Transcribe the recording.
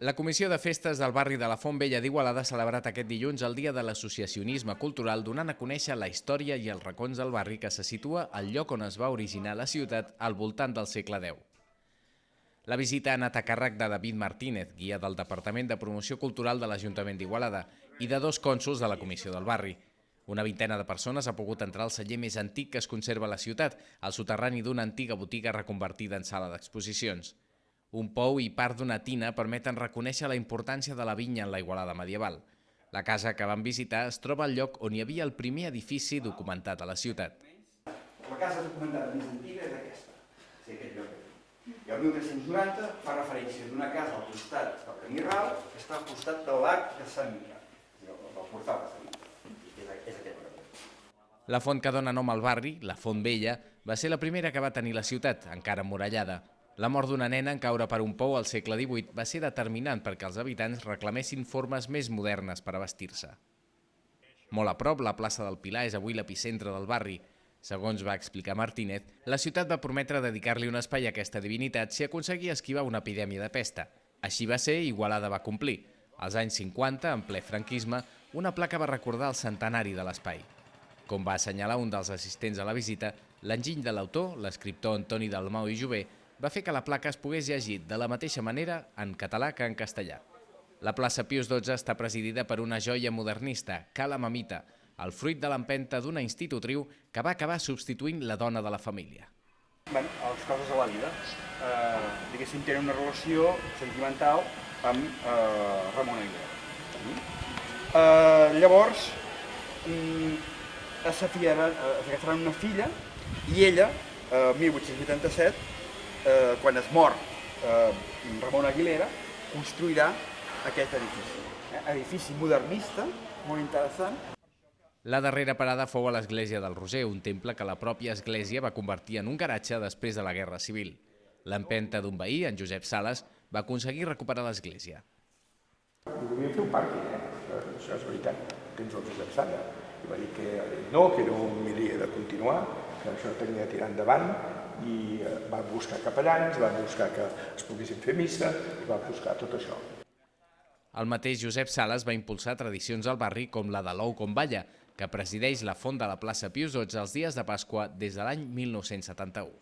La Comissió de Festes del barri de la Font Vella d'Igualada ha celebrat aquest dilluns el Dia de l'Associacionisme Cultural, donant a conèixer la història i els racons del barri que se situa al lloc on es va originar la ciutat al voltant del segle X. La visita ha anat a càrrec de David Martínez, guia del Departament de Promoció Cultural de l'Ajuntament d'Igualada, i de 2 cònsols de la Comissió del barri. Una vintena de persones ha pogut entrar al celler més antic que es conserva a la ciutat, al soterrani d'una antiga botiga reconvertida en sala d'exposicions. Un pou i part d'una tina permeten reconèixer la importància de la vinya en la Igualada medieval. La casa que van visitar es troba al lloc on hi havia el primer edifici documentat a la ciutat. La casa documentada més antiga és aquesta, aquest lloc aquí. I el 1390 fa referència d'una casa al costat del camí ral, que està al costat de l'arc de Sant Miquel, del portal de Sant Miquel. És aquest lloc. La font que dona nom al barri, la Font Vella, va ser la primera que va tenir la ciutat, encara emmurallada. La mort d'una nena en caure per un pou al segle XVIII va ser determinant perquè els habitants reclamessin formes més modernes per a vestir-se. Molt a prop, la plaça del Pilar és avui l'epicentre del barri. Segons va explicar Martínez, la ciutat va prometre dedicar-li un espai a aquesta divinitat si aconseguia esquivar una epidèmia de pesta. Així va ser i Igualada va complir. Als anys 50, en ple franquisme, una placa va recordar el centenari de l'espai. Com va assenyalar un dels assistents a la visita, l'enginy de l'autor, l'escriptor Antoni Dalmau i Jové, va fer que la placa es pogués llegir de la mateixa manera en català que en castellà. La plaça Pius XII està presidida per una joia modernista, Cala Mamita, el fruit de l'empenta d'una institutriu que va acabar substituint la dona de la família. Bé, les coses de la vida, diguéssim, tenen una relació sentimental amb Ramon Aguilera. Llavors, s'agafaran una filla i ella, 1887, quan es mor Ramon Aguilera, construirà aquest edifici. Edifici modernista, molt interessant. La darrera parada fou a l'església del Roser, un temple que la pròpia església va convertir en un garatge després de la Guerra Civil. L'empenta d'un veí, en Josep Sales, va aconseguir recuperar l'església. Volia fer un pàrquing, això és veritat, tens el Josep Sales. I va dir que no m'havia de continuar, que això tenia de tirar endavant, i va buscar capellans, va buscar que es poguessin fer missa, i va buscar tot això. El mateix Josep Sales va impulsar tradicions al barri com la de l'ou com balla, que presideix la font de la plaça Pius XII els dies de Pasqua des de l'any 1971.